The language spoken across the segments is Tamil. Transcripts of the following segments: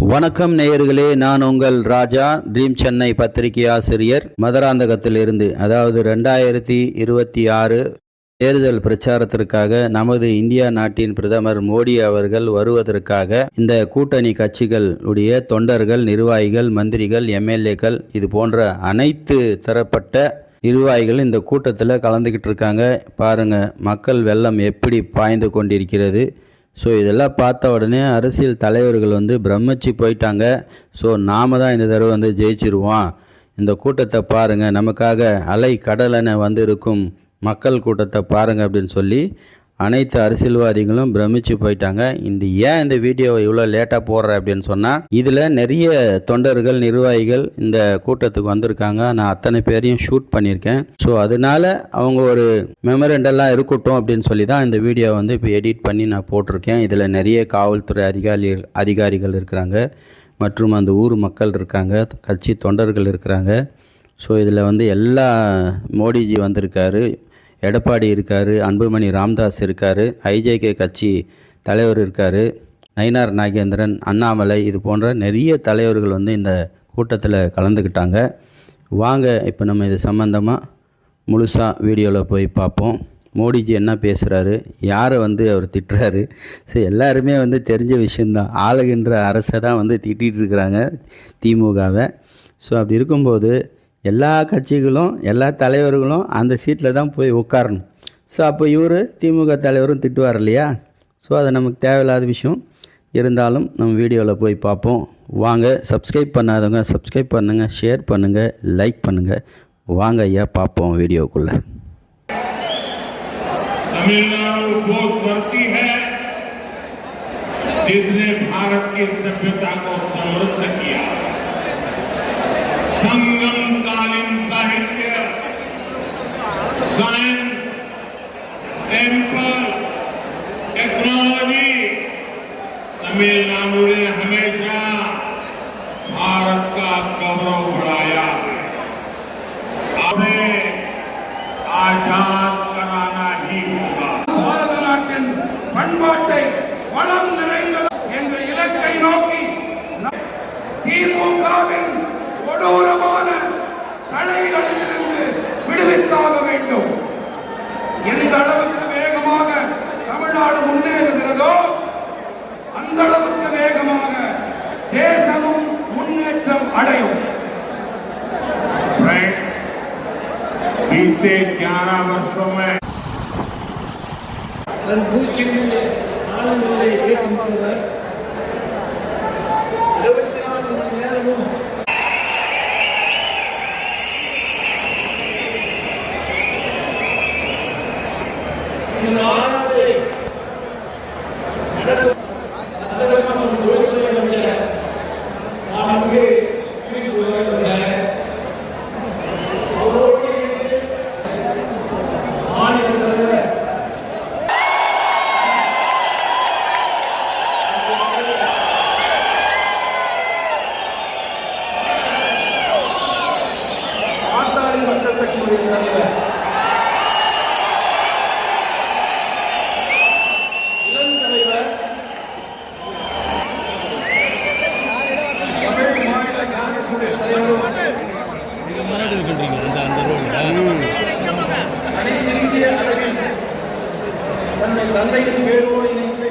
வணக்கம் நேயர்களே, நான் உங்கள் ராஜா ட்ரீம் சென்னை பத்திரிகை ஆசிரியர் மதுராந்தகத்திலிருந்து. அதாவது 2026 தேர்தல் பிரச்சாரத்திற்காக நமது இந்தியா நாட்டின் பிரதமர் மோடி அவர்கள் வருவதற்காக இந்த கூட்டணி கட்சிகளுடைய தொண்டர்கள், நிர்வாகிகள், மந்திரிகள், எம்எல்ஏக்கள் இது போன்ற அனைத்து தரப்பட்ட நிர்வாகிகள் இந்த கூட்டத்தில் கலந்துக்கிட்டு இருக்காங்க. பாருங்கள், மக்கள் வெள்ளம் எப்படி பாய்ந்து கொண்டிருக்கிறது. ஸோ இதெல்லாம் பார்த்த உடனே அரசியல் தலைவர்கள் பிரமிச்சு போயிட்டாங்க. ஸோ நாம் தான் இந்த தடவை ஜெயிச்சிருவோம். இந்த கூட்டத்தை பாருங்கள், நமக்காக அலை கடலென இருக்கும் மக்கள் கூட்டத்தை பாருங்கள் அப்படின்னு சொல்லி அனைத்து அரசியல்வாதிகளும் பிரமிச்சு போயிட்டாங்க. இந்த வீடியோவை இவ்வளோ லேட்டாக போடுறேன் அப்படின்னு சொன்னால், இதில் நிறைய தொண்டர்கள், நிர்வாகிகள் இந்த கூட்டத்துக்கு வந்திருக்காங்க. நான் அத்தனை பேரையும் ஷூட் பண்ணியிருக்கேன். ஸோ அதனால அவங்க ஒரு மெமரண்டெல்லாம் இருக்கட்டும் அப்படின்னு சொல்லி தான் இந்த வீடியோவை இப்போ எடிட் பண்ணி நான் போட்டிருக்கேன். இதில் நிறைய காவல்துறை அதிகாரிகள் இருக்கிறாங்க, மற்றும் அந்த ஊர் மக்கள் இருக்காங்க, கட்சி தொண்டர்கள் இருக்கிறாங்க. ஸோ இதில் எல்லா மோடிஜி வந்திருக்காரு, எடப்பாடி இருக்கார், அன்புமணி ராமதாஸ் இருக்கார், ஐஜேகே கட்சி தலைவர் இருக்கார், நயினார் நாகேந்திரன், அண்ணாமலை, இது போன்ற நிறைய தலைவர்கள் இந்த கூட்டத்தில் கலந்துக்கிட்டாங்க. வாங்க இப்போ நம்ம இது சம்மந்தமாக முழுசாக வீடியோவில் போய் பார்ப்போம். மோடிஜி என்ன பேசுகிறாரு, யாரை அவர் திட்டுறாரு. ஸோ எல்லாருமே தெரிஞ்ச விஷயந்தான். ஆளுகின்ற அரசை தான் திட்டிகிட்டு இருக்கிறாங்க, திமுகவை. ஸோ அப்படி இருக்கும்போது எல்லா கட்சிகளும், எல்லா தலைவர்களும் அந்த சீட்டில் தான் போய் உட்காரணும். ஸோ அப்போ இவர் திமுக தலைவரும் திட்டுவார் இல்லையா? ஸோ அது நமக்கு தேவையில்லாத விஷயம். இருந்தாலும் நம்ம வீடியோவில் போய் பார்ப்போம். வாங்க, சப்ஸ்கிரைப் பண்ணாதவங்க சப்ஸ்கிரைப் பண்ணுங்கள், ஷேர் பண்ணுங்கள், லைக் பண்ணுங்கள். வாங்க ஐயா, பார்ப்போம் வீடியோக்குள்ளே. तमिलनाडु बहुत करती है जिसने भारत की सभ्यता को समृद्ध किया। संगम कालीन साहित्य, साइंस, टेम्पल, टेक्नोलॉजी, तमिलनाडु ने हमेशा भारत का गौरव बढ़ाया है। हमें आजाद कराना ही होगा। பாரத நாட்டின் பண்பாட்டை வளம் நிறைந்தது என்ற இலக்கை நோக்கி திமுகவின் கொடூரமான தலைகளிலிருந்து விடுவித்தாக வேண்டும். எந்த அளவுக்கு வேகமாக தமிழ்நாடு முன்னேறுகிறதோ அந்த அளவுக்கு வேகமாக தேசமும் முன்னேற்றம் அடையும். बीते 11 वर्षों में பூச்சியிலே ஆளுநரை ஏற்றுக்கொண்டவர் 24 மணி நேரமும் தன்னை தந்தையின் பேரோடு இணைந்து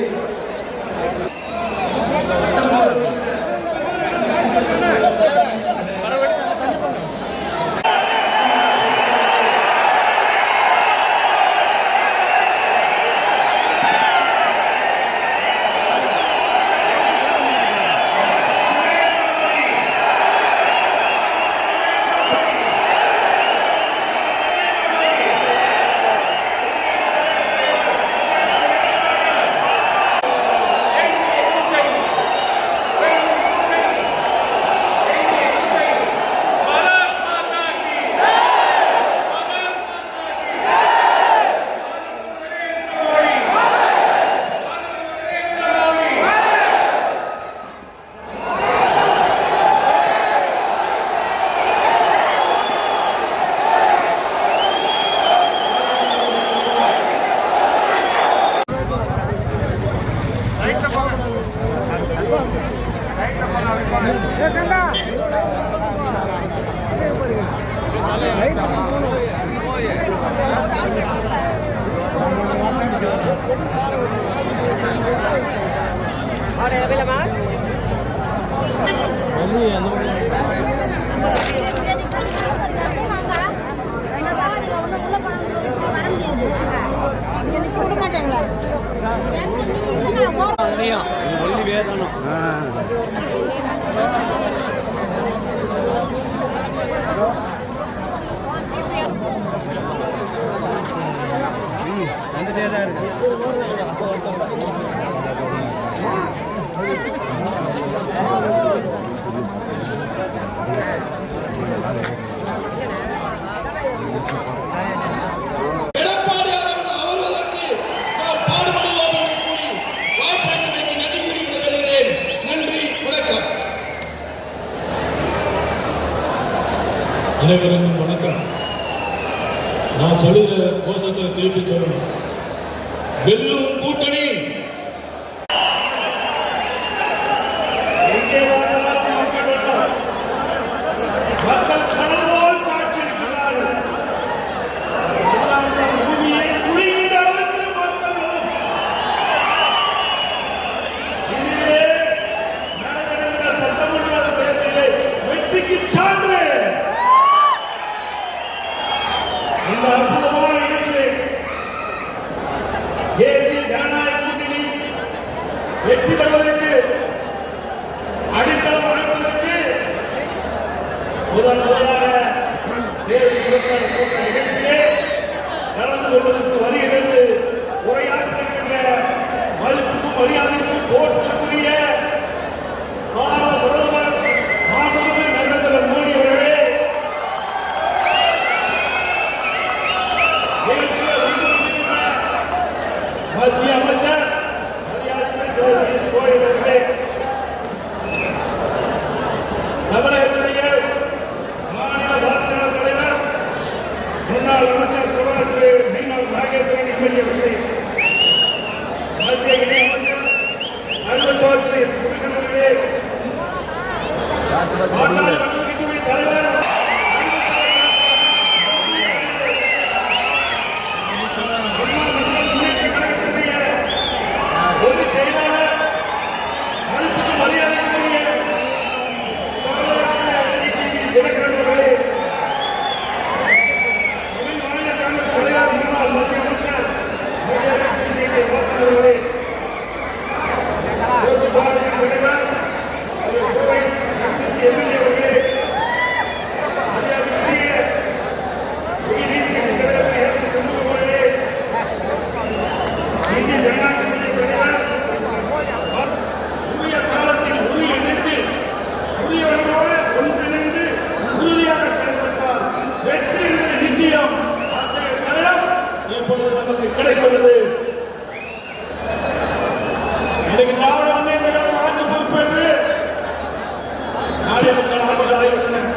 விட மாட்டாங்களா ஒல்லி வேதனம் வந்துட்டே தான் இருக்கு. எடப்பாடி அவர்கள் அவர்களுக்கு நாம் பாடுபடுவோம் என்று கூறி வாய்ப்பளித்தமைக்கு நன்றி தெரிவித்து வருகிறேன். நன்றி, வணக்கம். அனைவருக்கும் வணக்கம். நான் சொல்லுகிற கோஷத்தை திருப்பி சொல்லணும். வெல்லும் கூட்டணி மக்கள் கடவுள் காட்சியிருக்கிறார்கள். பூமியை குடியிட அளவுக்கு மக்கள் இதிலே நடைபெறுகின்ற சட்டமன்ற தேர்தலிலே வெற்றிக்கு சான்று. இந்த அற்புதமான இடத்திலே தேசிய ஜனநாயக கூட்டணி வெற்றி பெறுவதற்கு அடித்தளம் அமைப்பதற்கு முதலாக தேசிய பிரச்சார கூட்ட நிகழ்ச்சியிலே கலந்து கொள்வதற்கு வருகிறது உரையாற்றுகின்ற மதிப்புக்கும் மரியாதைக்கும் போற்றுக்குரிய பாரத பிரதமர் மாண்புமிகு நரேந்திர மோடி அவர்களே, மத்திய அமைச்சர் மரியாதைக்குரிய பியூஷ் கோயல் அவர்களே, தமிழகத்துடைய மாநில பாஜக தலைவர் முன்னாள் அமைச்சர் சகோதரர் மீனவர் நாகேந்திரன் எம்எல்ஏ அவர்களே, மத்திய இணையமைச்சர் அருள்சோதரி சுப்பிரமணியன் அவர்களே, பாட்டாளி மக்கள் கட்சியுடைய தலைவர் பொதுச் செயலாளர் மதிப்புக்கு மரியாதைக்குரிய தினகரன் அவர்களே, தமிழ் மாநில காங்கிரஸ் தலைவர் முன்னாள் மத்திய அமைச்சர் வாசன் அவர்களே, புரட்சி பாரதியின் தலைவர் கோவை எம்எல்ஏ அவர்களே, மரியாதைக்குரிய புதிய நீதி கட்சி தலைவர் எஸ். சண்முகம் அவர்களே, இந்திய ஜனநாயக கட்சி தலைவர் உரிய காலத்தில் உறுதியளித்து உரியவர்களோடு ஒன்றிணைந்து உறுதியாக செயல்பட்டால் வெற்றி என்பது நிச்சயம். அத்தகைய தருணம் இப்பொழுது நமக்கு கிடைத்துள்ளது. இன்றைக்கு திராவிட முன்னேற்ற கழகம் ஆட்சி பொறுப்பேற்று நாளை மக்கள் ஆண்டு ஆகிவிட்டனர்.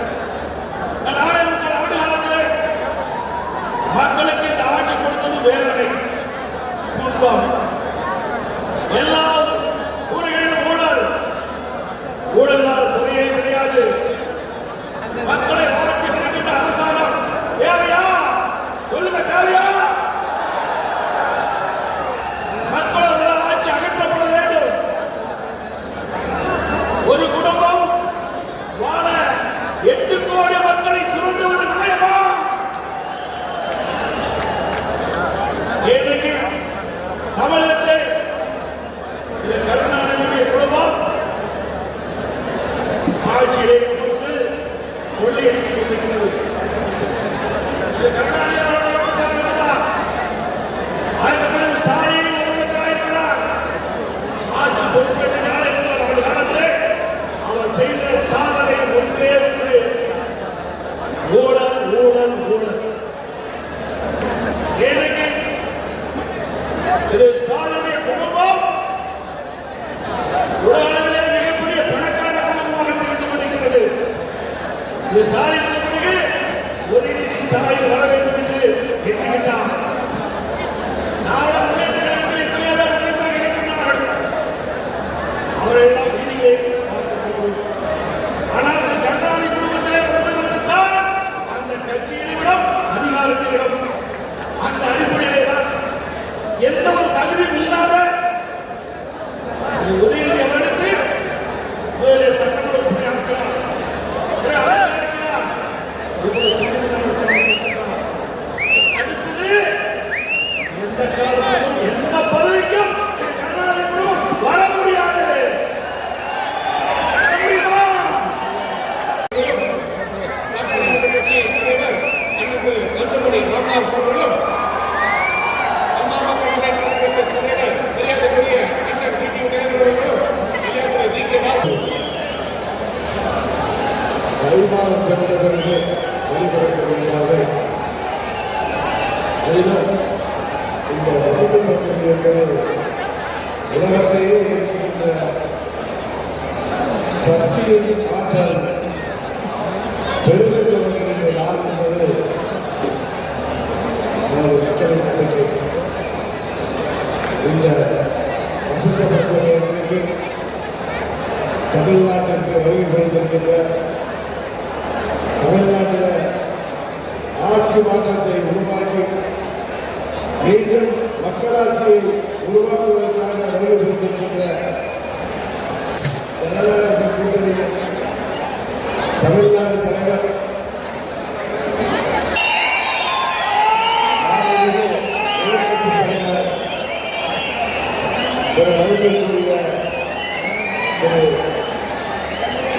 நாளை மக்கள் ஆண்டு காலத்தில் மக்களுக்கு இந்த ஆட்சி கொடுத்தது வேதனை, துன்பம். எல்லா ஊர்களிலும் ஊழல், ஊழலால் துறையே கிடையாது. மக்களை வாழ்க்கை நடக்கின்ற அரசாங்கம் தேவையா? சொல்லுங்க, தேவையா? மக்களோட ஆட்சி அகற்றப்பட வேண்டும். ஒரு குடும்பம் வாழ 8 கோடி மக்களை சுரண்டுவது நியாயமா? இன்றைக்கு தமிழகத்தை இது கருணாநிதியுடைய குடும்பம் ஆட்சியிலே கொடுத்து கொள்ளையடித்துக் கொண்டிருக்கிறது. இது கருணாநிதி அவர்கள் அமைச்சராக இருந்தார். அதற்கு பிறகு ஸ்டாலின் முதலமைச்சராக இருக்கிறார். ஆட்சி பொறுப்பேற்ற நாளை முதல் ஆண்டு காலத்திலே அவர் செய்த சாதனை ஒன்றே ஒன்று: ஊழல், ஊழல், ஊழல். ஏழைக்கு திரு ஸ்டாலினுடைய குடும்பம் உலகளவிலே மிகப்பெரிய பணக்கார குடும்பமாக தெரிந்து கொண்டிருக்கிறது. திரு ஸ்டாலின் பிறகு உதயநிதி ஸ்டாலின் வர வேண்டும் என்று எண்ணுகின்றார். நாளை முன்னேற்ற கழகத்தில் எத்தனையோ பேர் இருக்கின்றார்கள். அவர்களெல்லாம் வீதியை பார்க்கிறார்கள். தைமாதம் பிறந்த பிறகு வழிபடப்படுகிறார்கள். அதிலும் இந்த வசதி பத்திரிகை என்பது உலகத்தையே இயக்குகின்ற சக்தியின் ஆற்றல் பெருக தொடங்குகின்ற நாள் என்பது நமது மக்களின் நம்பிக்கை. இந்த வசந்த பத்திரிகைக்கு தமிழ்நாட்டிற்கு வருகை புரிந்திருக்கின்ற தமிழ்நாட்டில் ஆட்சி மாற்றத்தை உருவாக்கி மீண்டும் மக்களாட்சியை உருவாக்குவதற்காக வருகை புரிந்திருக்கின்ற ஜனநாயக கூட்டணியில் தமிழ்நாடு தலைவர் எதிர்கட்சி தலைவர் திரு மதிப்பிற்குரிய திரு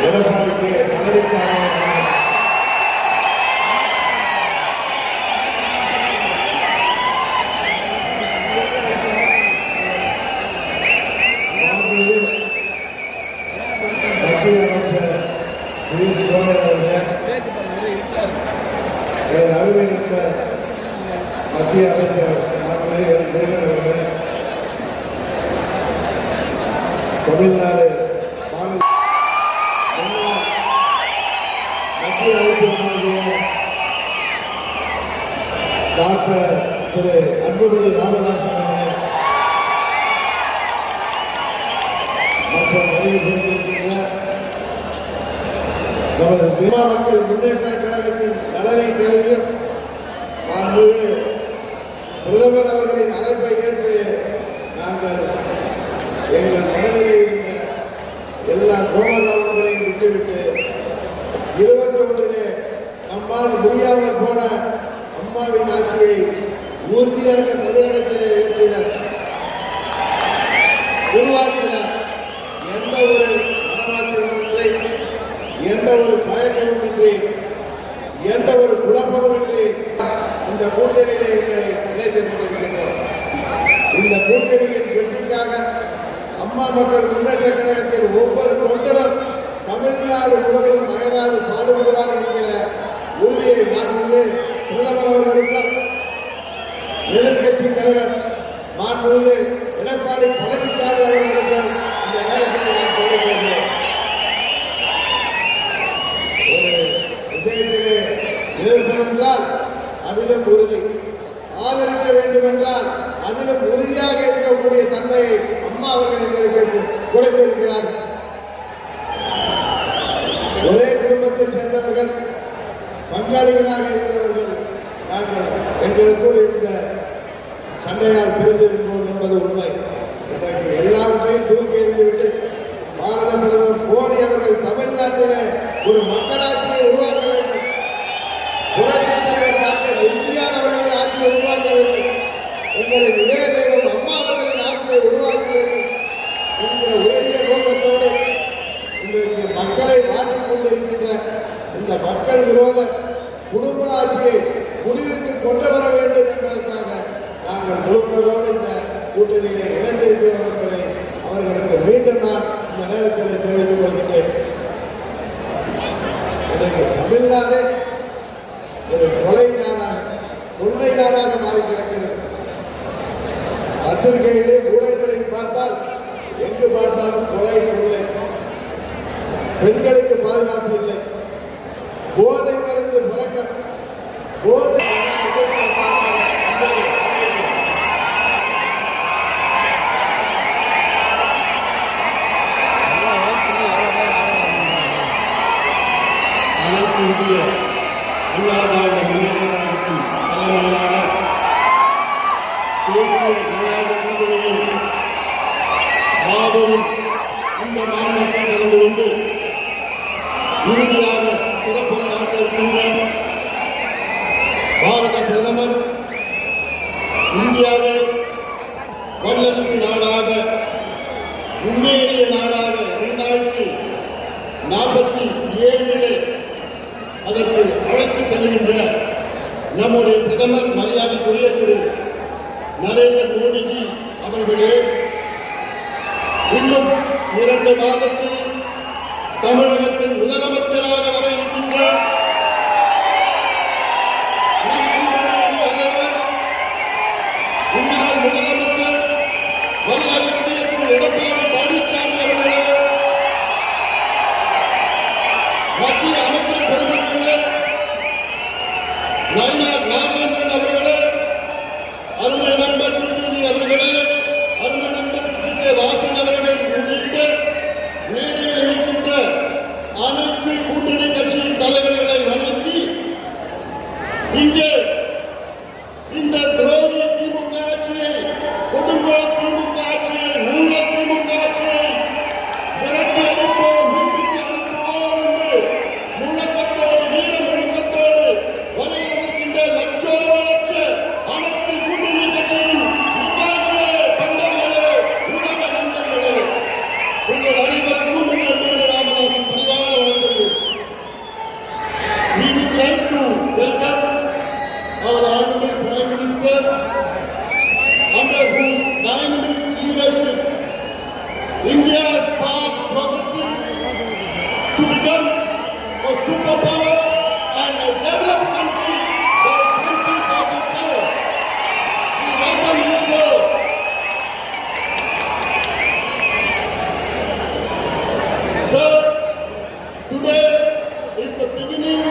எடப்பாடிக்கு பழனிசாமி மத்திய அமைச்சர் பியூஷ் கோயல் அவர்கள், எனது அருகில் இருந்த மத்திய அமைச்சர் முருகன் அவர்கள், தமிழ்நாடு மத்திய அமைச்சர்களாகிய டாக்டர் திரு அன்புமணி ராமதாஸ் அவர்கள் மற்றும் வருகை புரிந்திருக்கின்ற நமது திமுக மக்கள் முன்னேற்ற கழகத்தின் நலனை கருதியும் மாண்புமிகு பிரதமர் அவர்களின் அழைப்பை ஏற்று நாங்கள் எங்கள் மனதிலே இருந்த எல்லா கோமதானங்களையும் விட்டுவிட்டு 21 நம்மால் முடியாமல் போன அம்மாவின் ஆட்சியை உறுதியாக தமிழகத்திலே ஏற்றினர், உருவாக்கினார். எந்த ஒரு மனமாற்றமின்றி, எந்த ஒரு தயக்கமுமின்றி, எந்த ஒரு குழப்பமுமின்றி இந்த கூட்டணியிலே இணைத்துக் கொண்டிருக்கின்றோம். இந்த கூட்டணியின் வெற்றிக்காக அம்மா மக்கள் முன்னேற்ற கழகத்தில் ஒவ்வொரு தொண்டரும் தமிழ்நாடு முழுவதும் அயராது பாடுபடுவார் என்கிற உறுதியை மாண்புமிகு பிரதமர் அவர்களுக்கும் எதிர்கட்சி தலைவர் மாண்புமிகு எடப்பாடி பழனிசாமி அவர்களுக்கும் இந்த நேரத்தில் நான் சொல்லிக்கொள்கிறேன். ஒரு விஷயத்திலே எதிர்ப்பு என்றால் அதிலும் உறுதி, ஆதரிக்க வேண்டும் என்றால் அதிலும் உறுதியாக இருக்கக்கூடிய தந்தையை அம்மா அவர்கள் எங்களுக்கு கொடுத்திருக்கிறார்கள். ஒரே குடும்பத்தைச் சேர்ந்தவர்கள், பங்காளிகளாக இருந்தவர்கள் நாங்கள் எங்களுக்குள் இருந்த சண்டையால் பிரிந்திருந்தோம் என்பது உண்மை. இன்றைக்கு எல்லாவற்றையும் தூக்கி எறிந்துவிட்டு பாரத பிரதமர் மோடி அவர்கள் தமிழ்நாட்டிலே ஒரு மக்களாட்சியை உருவாக்க வேண்டும், புரட்சித் தலைவர் டாக்டர் எம்ஜிஆர் அவர்களின் ஆட்சியை உருவாக்க வேண்டும், எங்களின் இதய தெய்வம் அம்மா அவர்களின் ஆட்சியை உருவாக்க வேண்டும் என்கிற உயரிய நோக்கத்தோடு இன்றைக்கு மக்களை மாற்றிக் கொண்டிருக்கின்ற இந்த மக்கள் விரோத குடும்ப ஆட்சியை முடிவுக்கு கொண்டு வர வேண்டும் என்பதற்காக நாங்கள் முழுவதோடு இந்த கூட்டணியிலே இணைந்திருக்கிறோம் என்பதை அவர்களுக்கு மீண்டும் நான் இந்த நேரத்தில் தெரிவித்துக் கொள்கின்றேன். இன்றைக்கு தமிழ்நாடு ஒரு கொலை நாடாக, கொள்ளை நாடாக மாறி கிடக்கிறது. பத்திரிகையிலே ஊடகங்களில் பார்த்தால் எங்கு பார்த்தாலும் கொலை, கொள்ளை, பெண்களுக்கு பாதுகாப்பு இல்லை, போதை மருந்து பழக்கம், போதை அனைத்து இந்திய அண்ணா திராவிட முன்னேற்ற கழகத்தின் தலைவர்களாக தேசிய ஜனநாயக கூட்டணியில் மாபெரும் இந்த மாநாட்டில் கலந்து கொண்டு இறுதியாக சிறப்புரையாற்ற இருக்கின்ற பாரத பிரதமர் இந்தியாவை வல்லரசு நாடாக, முன்னேறிய நாடாக 2047 அதற்கு அழைத்து செல்கின்ற நம்முடைய பிரதமர் மரியாதைக்குரிய திரு நரேந்திர மோடிஜி அவர்களே, இன்னும் 2 மாதத்தில் தமிழகத்தின் முதலமைச்சராக வர இருக்கின்ற மத்திய அமைச்சர் பெருமக்களே, நாகேந்திரன் அவர்களே, அருமை நண்பர் திருமதி அவர்களே, அருமை நண்பர் வாசன் அவர்கள் உள்ளிட்ட மேடையில் இருக்கின்ற அனைத்து கூட்டணி கட்சியின் தலைவர்களை வணங்கி இங்கே இந்த துரோகி திமுக ஆட்சியை, கொடுங்கோ திமுக ஆட்சியை, மூல திமுக ஆட்சியை விரட்டி அனுப்போம், வீட்டுக்கு அனுப்புவோம் என்று முழக்கத்தோடு, வீர முழக்கத்தோடு வலியுறுத்துகின்ற லட்சோப லட்ச அனைத்து கூட்டணி கட்சியின் விகாசிகளே, தொண்டர்களே, உலக நண்பர்களே, உங்கள் அனைவருக்கும் எங்கள் பேரு ராமதாசன் பணிவான வணக்கங்கள். We would like to welcome our Honorable Prime Minister, under whose dynamic leadership India is fast progressing to become a superpower and a developed country by 2047. We welcome you, sir. Sir, today is the beginning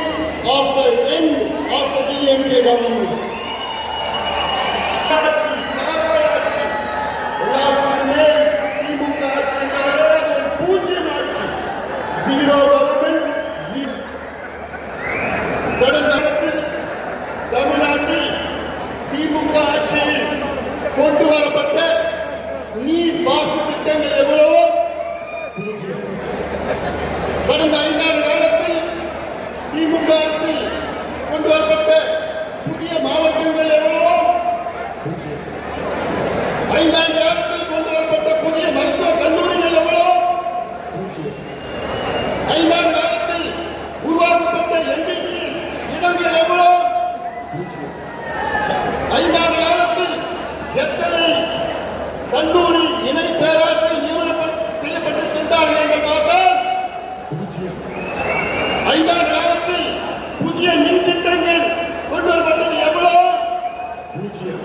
of the end of the DMK government. எல்லாருக்குமே திமுக ஆட்சி என்றாலே அது ஒரு பூஜ்யம் ஆட்சி. ஜீரோ கவர்மெண்ட், கடந்த ஆண்டில் தமிழ்நாட்டில் திமுக ஆட்சியில் கொண்டு வரப்பட்ட நீர் பாசன திட்டங்கள் எவ்வளவோ பூஜ்யம். கடந்த 5 ஆண்டு காலத்தில் திமுக அரசில் கொண்டு வரப்பட்ட புதிய மாவட்டங்கள் எவ்வளவோ பூஜ்யம். 5 ஆண்டு காலத்தில் கொண்டு வரப்பட்ட புதிய மருத்துவ கல்லூரிகள் எவ்வளவோ பூஜ்யம். 5 ஆண்டு காலத்தில் உருவாக்கப்பட்ட MBBS இடங்கள் எவ்வளோ பூஜ்யம். 5 ஆண்டு காலத்தில் எத்தனை கல்லூரி இணை பேராசிரியர் நியமனம் செய்யப்பட்டிருக்கின்றார்கள் என்று பார்த்தால் பூஜ்யம். 5 ஆண்டு காலத்தில் புதிய மின் திட்டங்கள் கொண்டு வரப்பட்டது எவ்வளோ பூஜ்யம்.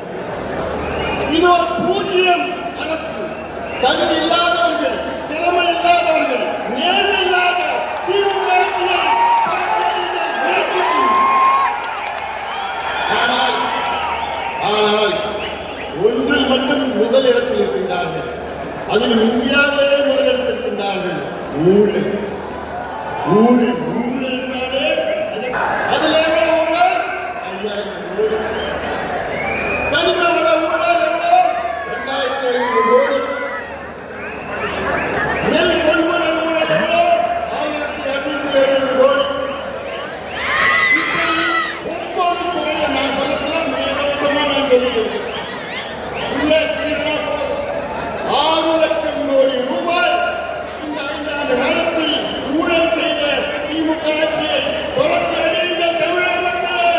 இது ஒரு பூஜ்யம் அரசு. தகுதி இல்லாதவர்கள், திறமை இல்லாதவர்கள், நேர்மை இல்லாத திமுக ஆட்சியை அரசியலில் விரட்டுகிறது. ஆனால் ஒன்றில் மட்டும் முதல் இடத்தில் இருக்கின்றார்கள். அதில் இந்தியாவிலே முதல் இடத்தில் இருக்கின்றார்கள். ஊழல் ஊழல் ஊழல் என்றாலே அதில் எவ்வளவு ஊழல்? 5000 கோடி. கனிம வள ஊழல் எவ்வளவு? 2500 கோடி. நெல் கொள்முதல் ஊழல் எவ்வளவு? 1570 கோடி. இப்படி ஒவ்வொரு துறையை நான் சொல்லலாம், மேலோட்டமாக நான் சொல்லியிருக்கேன். உள்ளே சீக்கிரமா போதும். 6 லட்சம் கோடி ரூபாய் இந்த 5 ஆண்டு காலத்தில் ஊழல் செய்த திமுக ஆட்சியை தொடர்ந்து அடைந்த தமிழக மக்களே,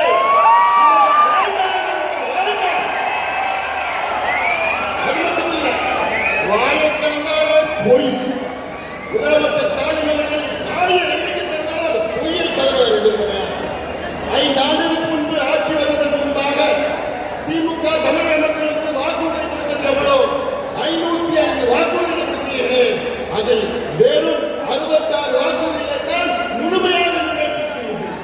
வாயச்சந்தாலே பொய். முதலமைச்சர் ஸ்டாலின் அவர்கள் நாளை என்னைக்கு சென்றாலும் அது பொய்யை தவிர எதிர்க்கிறார். 5 ஆண்டுகளுக்கு முன்பு ஆட்சி வருவதற்கு முன்பாக திமுக தமிழக மக்களுக்கு வாக்குறுதி எவ்வளோ? 505 வாக்குறுதிகள் கொடுத்தீர்கள். அதில் வெறும் 66 வாக்குறுதிகளை தான் முழுமையாக நிறைவேற்றிருக்கிறீர்கள்.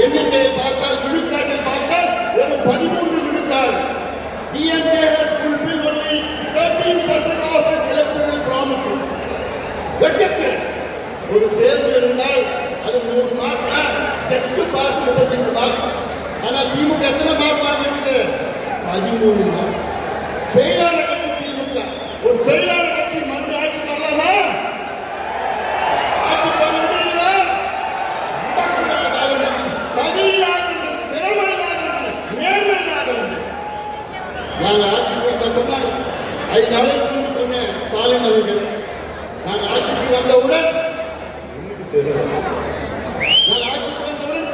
எண்ணிக்கையை பார்த்தால், விழுக்காட்டில் பார்த்தால் வெறும் 13 விழுக்காடு. DMK has fulfilled only 13% of its electoral promises. வெட்கத்தில் ஒரு தேர்வு இருந்தால் அது 100 மார்க், ஜஸ்ட் பாஸ் 35 மார்க். ஆனால் திமுக எத்தனை மார்க் வாங்கிஇருக்குது? 13 மார்க். செயலான கட்சி திமுக. ஒரு செயலான கட்சி மறு ஆட்சி தரலாமா? ஆட்சி தரீங்களா? தகுதியாளர்கள், திறமையாளர்கள், நேர்மையாளர்கள். நாங்கள் ஆட்சிக்கு வந்த சொன்னாங்க 5 நாளைக்கு சொன்னேன் ஸ்டாலின் அவர்கள். நாங்கள் ஆட்சிக்கு வந்தவுடன்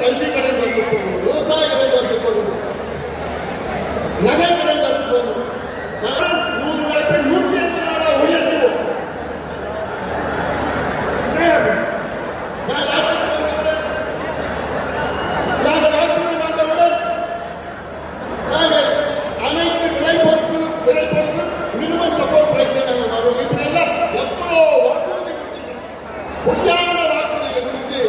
கல்வி கடன் தடுத்து போகணும், விவசாய கடன் தடுத்து போகணும், நகை கடன் தடுத்து போகணும். 100 நாட்கள் 180 நாளாக உயர்த்துவோம். நாங்கள் ஆட்சிக்கு வந்தவுடன் நாங்கள் அனைத்து விளைபொருட்கள் மினிமம் சப்போர்ட் பிரைஸ் நாங்கள் வரும். இப்படி எல்லாம் எவ்வளோ வாக்குறுதி பொய்யான வாக்குறுதியை கொடுத்து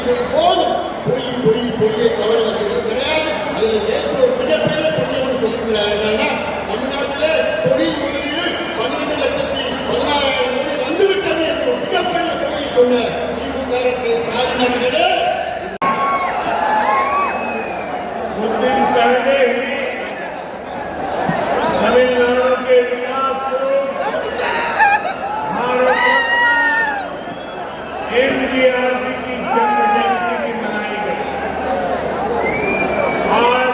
சரி போதும் பொய்யை தவறு கிடையாது. அதில் ஏற்ற ஒரு மிகப்பெரிய பொய்யை சொல்லியிருக்கிறார். என்னன்னா தமிழ்நாட்டிலே பொய் முதலீடு 12,16,000 வந்துவிட்டது என்று ஒரு மிகப்பெரிய பொய்யை சொன்ன திமுக அரசு ஸ்டாலின் அவர்களே कुछ दिन पहले ही तमिलनाडु के विकास को भारत एनडीआरसी की जन्म जयंती भी मनाई गई। आज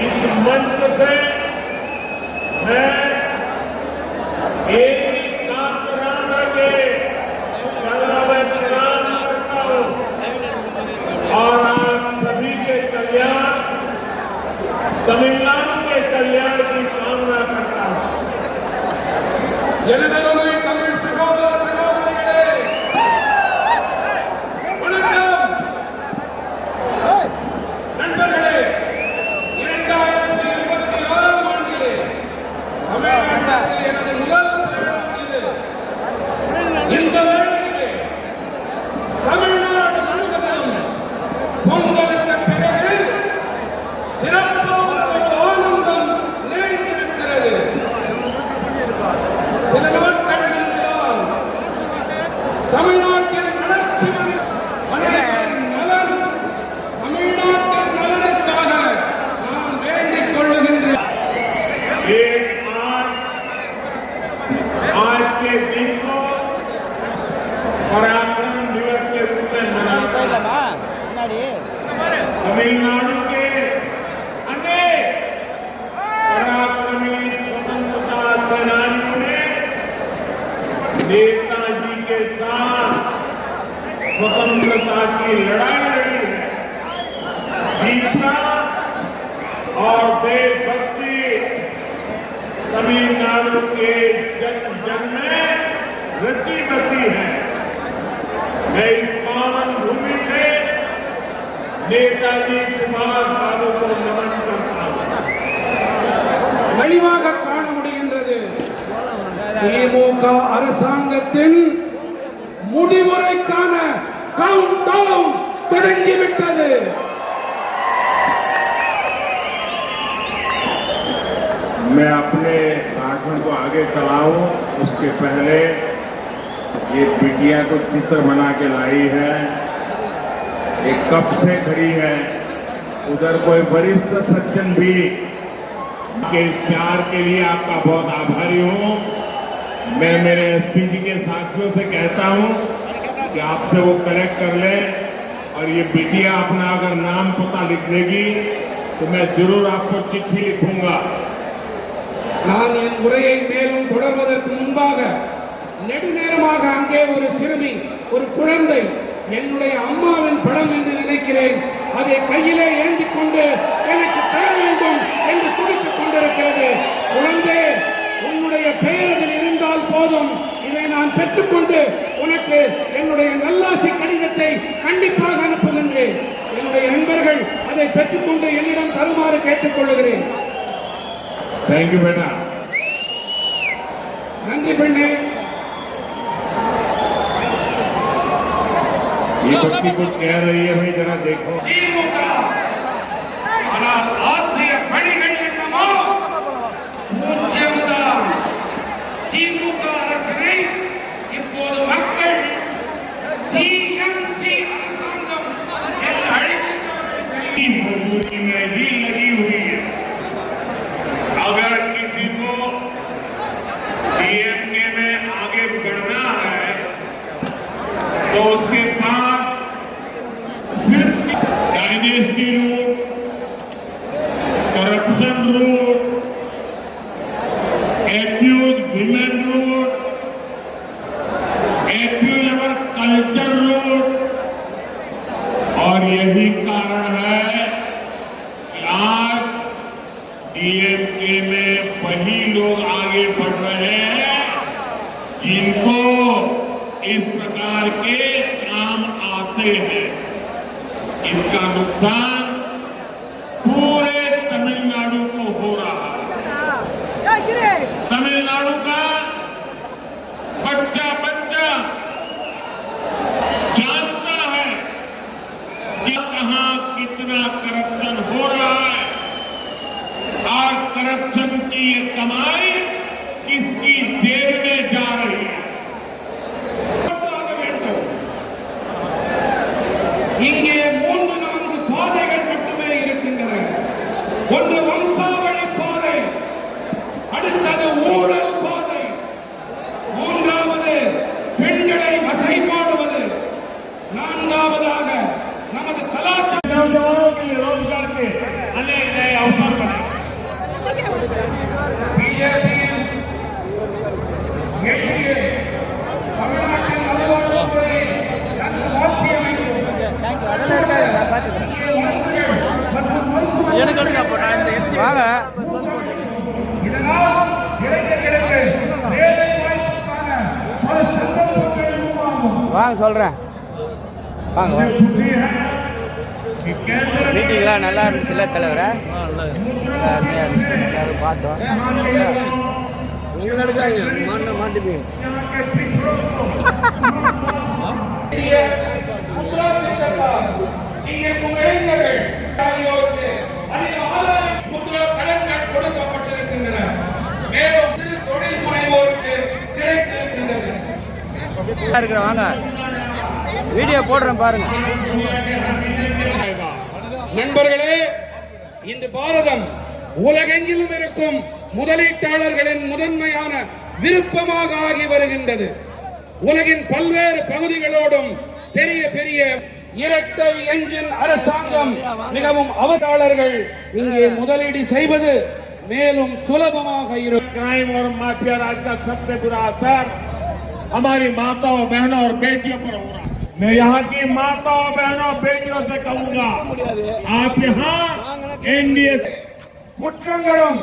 इस मंच से मैं एक ही कामराना के प्रणाम करता हूँ और आप सभी के कल्याण, तमिलनाडु के कल्याण की कामना करता हूं। जनगणना तमिल सहोदर सहोदरिகளே வணக்கம் நண்பர்களே 2026 ஆண்டிலே தமிழ்நாட்டில் எனது முதல் பயணம் இது. இந்த வேளையிலே தமிழ்நாடு முழுவதும் பொங்கலுக்கு பிறகு சிறப்பான ஒரு ஆனந்தம் நிறைந்திருக்கிறது. சில நாட்களுக்கு முன்னால் தமிழ்நாட்டின் வளர்ச்சி அனைவரின் நலன், தமிழ்நாட்டின் நலனுக்காக நான் வேண்டிக் கொள்ளுகின்றேன். आज के दिन को पराक्रम दिवस के रूप में मनाता है। तमिलनाडु के अनेक पराक्रमी स्वतंत्रता सेनानियों ने नेताजी के साथ स्वतंत्रता की लड़ाई लड़ी है। वीरता और देशभक्ति तमिलनाडु के जन जन में रची बसी है। मैं इस पावन भूमि से நேதாஜி சுபாஷ் பாபுக்கு நமன் करता தெளிவாக காண முடிகின்றது. திமுக அரசாங்கத்தின் முடிவுரைக்கான கவுண்ட் டவுன் தொடங்கிவிட்டது. मैं अपने भाषण को आगे चलाऊं उसके पहले ये बिटिया को चित्र बना के लाई है, एक कप से खड़ी है। उधर कोई वरिष्ठ सज्जन भी के प्यार के लिए आपका बहुत आभारी हूं। मैं मेरे एसपी जी के साथियों से कहता हूं कि आपसे वो कलेक्ट कर ले और ये बिटिया अपना अगर नाम पता लिख देगी तो मैं जरूर आपको चिट्ठी लिखूंगा। நான் என் உரையை மேலும் தொடர்வதற்கு முன்பாக நெடுநேரமாக அங்கே ஒரு சிறுமி, ஒரு குழந்தை என்னுடைய அம்மாவின் படம் என்று நினைக்கிறேன், அதை கையிலே ஏந்தி கொண்டு எனக்கு தர வேண்டும் என்று துடித்துக் கொண்டிருக்கிறது. குழந்தை, உன்னுடைய பெயர் அதில் இருந்தால் போதும், இதை நான் பெற்றுக்கொண்டு உனக்கு என்னுடைய நல்லாசி கடிதத்தை கண்டிப்பாக அனுப்புகின்றேன். என்னுடைய நண்பர்கள் அதை பெற்றுக்கொண்டு என்னிடம் தருமாறு கேட்டுக்கொள்கிறேன். थैंक यू बेटा। நன்றி பெண்ணே. ये बच्ची कुछ कह रही है भाई, जरा देखो। திமுக ஆனால் ஆற்றிய பணிகள் என்னமோ பூஜ்யம்தான். திமுக அரசனை இப்போது மக்கள் சிஎம்சி அரசாங்கம் என்று அழைக்கின்றார்கள். मजबूरी में भी लगी हुई है। अगर किसी को डीएमके में आगे बढ़ना है तो उसके पास सिर्फ dynasty route, corruption route, abuse women route, abuse our culture route, और यही कारण है कि आज डीएमके में वही लोग आगे बढ़ रहे हैं जिनको इस प्रकार के काम आते हैं। इसका नुकसान पूरे तमिलनाडु को हो रहा है। तमिलनाडु का बच्चा बच्चा जानता है कमाई किसकी जेब में जा रही है। இங்கே 3-4 பாதைகள் மட்டுமே இருக்கின்றன. ஒன்று வம்சாவளி பாதை, அடுத்தது ஊழல் பாதை, மூன்றாவது பெண்களை வசை போடுவது, நான்காவதாக நமது கலாச்சார नौजवानों के लिए रोजगार के अनेक नए अवसर बने। வாங்க சொல்கிறேன். வாங்க மீட்டிங்லாம் நல்லா இருந்துச்சுல்ல தலைவரை? அருமையாக இருந்துச்சு, எல்லாரும் பார்த்தோம். மாட்டுப்பீங்க கொடுக்கப்பட்டிருக்கின்றன. மேலும் தொழில் முனைவோருக்கு கிடைத்திருக்கின்றது. இருக்கிற வாங்க வீடியோ போடுறேன் பாருங்க. நண்பர்களே, இந்த பாரதம் உலகெங்கிலும் இருக்கும் முதலீட்டாளர்களின் முதன்மையான விருப்பமாக ஆகி வருகின்றது. உலகின் பல்வேறு பகுதிகளோடும் பெரிய பெரிய இரட்டை என்ஜின் அரசாங்கம் மிகவும் அவதாளர்கள் இங்கே முதலீடு செய்வது மேலும் சுலபமாக இருக்கும். क्राइम और माफिया राज का सबसे बुरा असर हमारी माताओं बहनों और बेटियों पर हो रहा है। मैं यहाँ की माताओं बहनों बेटियों से कहूँगा, आप यहाँ एनडीए குற்றங்களும்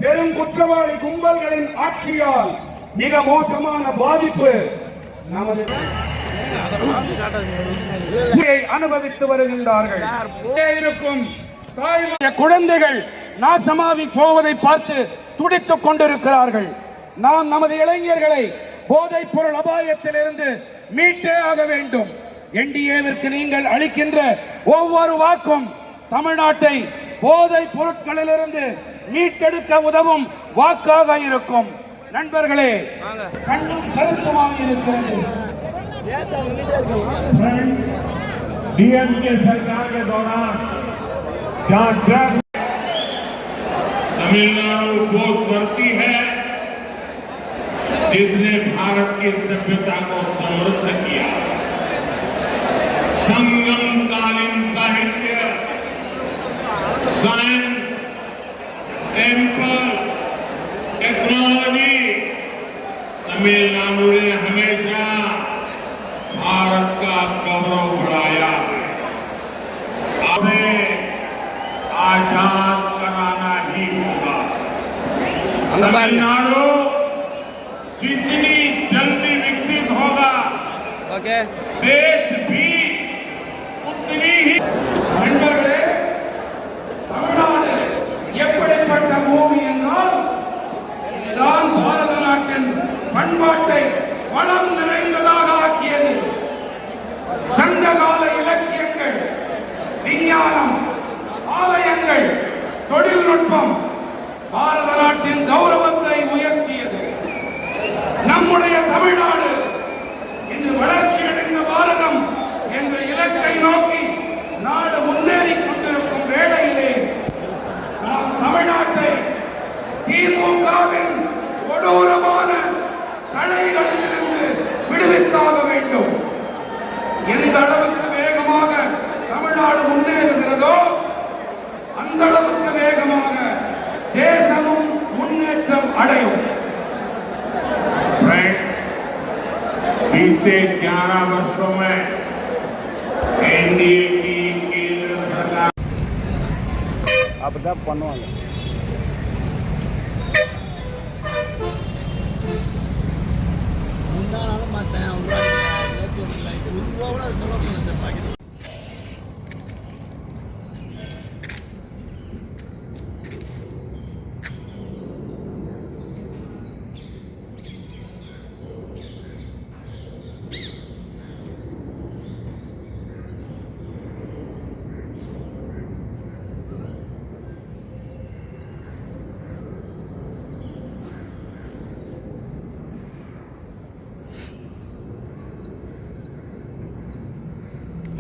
பெரும் குற்றவாளி கும்பல்களின் ஆட்சியால் மிக மோசமான பாதிப்பு நமது அனுபவித்து வருகின்றார்கள். இருக்கும் தாய்மாரிய குழந்தைகள் நாசமாகி போவதை பார்த்து துடித்துக் கொண்டிருக்கிறார்கள். நாம் நமது இளைஞர்களை போதைப் பொருள் அபாயத்திலிருந்து மீட்டே ஆக வேண்டும். என்டிஏவிற்கு நீங்கள் அளிக்கின்ற ஒவ்வொரு வாக்கும் தமிழ்நாட்டை போதைப் பொருட்களிலிருந்து மீட்டெடுக்க உதவும் வாக்காக இருக்கும். நண்பர்களே, கண்ணும் கருத்துமாக இருக்கிறது. डीएमके सरकार के दौरान जहाँ ड्रग तमिलनाडु वो धरती है जिसने भारत की सभ्यता को समृद्ध किया। संगम कालीन साहित्य, साइंस, टेम्पल, टेक्नोलॉजी, तमिलनाडु ने हमेशा भारत का गौरव बढ़ाया है। हमें आजाद कराना ही होगा। तमिलनाडु जितनी जल्दी विकसित होगा, ஓகே देश भी उतनी ही। நண்பர்களே, தமிழ்நாடு எப்படிப்பட்ட பூமி என்றால் இதுதான் பாரத நாட்டின் பண்பாட்டை வளம் நிறைந்ததாக ஆக்கியது. சங்ககால இலக்கியங்கள், விஞ்ஞானம், ஆலயங்கள், தொழில்நுட்பம் பாரத நாட்டின் கௌரவத்தை உயர்த்தியது. நம்முடைய தமிழ்நாடு இன்று வளர்ச்சியடைந்த பாரதம் என்ற இலக்கை நோக்கி நாடு முன்னேறிக் கொண்டிருக்கும் வேளையிலே நாம் தமிழ்நாட்டை திமுகவின் கொடூரமான தடைகளிலிருந்து விடுவித்தாக வேண்டும். எந்த அளவுக்கு வேகமாக தமிழ்நாடு முன்னேறுகிறதோ அந்த அளவுக்கு வேகமாக தேசமும் முன்னேற்றம் அடையும். बीते 11 वर्षों में एनडीए की केंद्र सरकार அப்படிதான் பண்ணுவாங்க.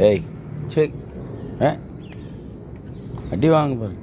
ஏய் சரி அடி வாங்க பாரு.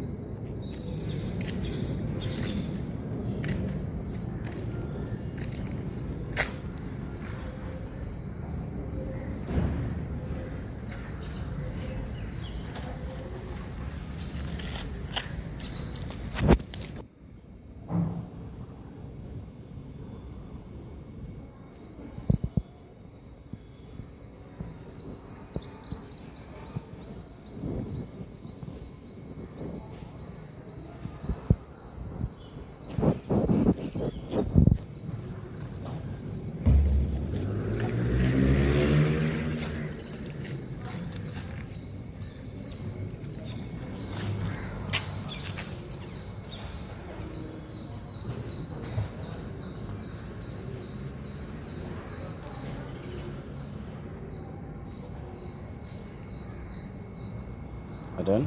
Done.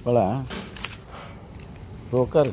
Hola. Provocar.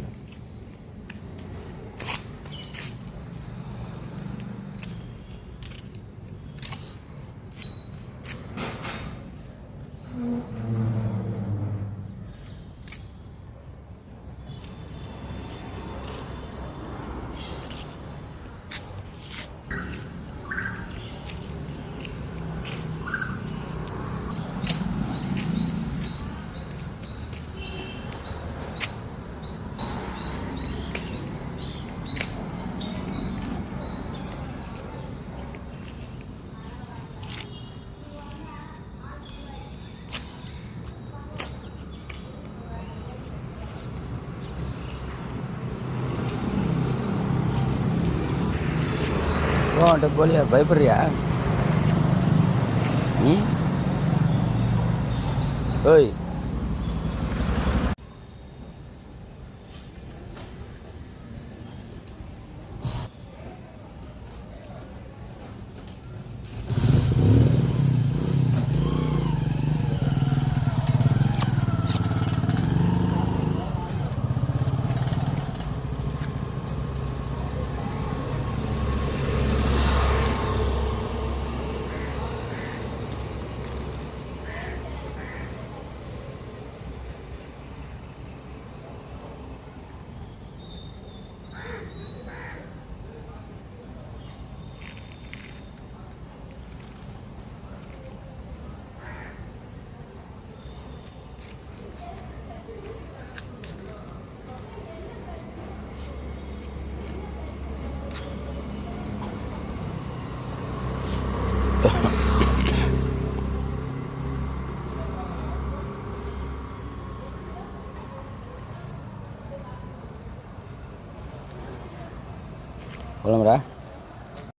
அவன்கிட்ட போலியா பயப்படுறியா? ம் ஓய்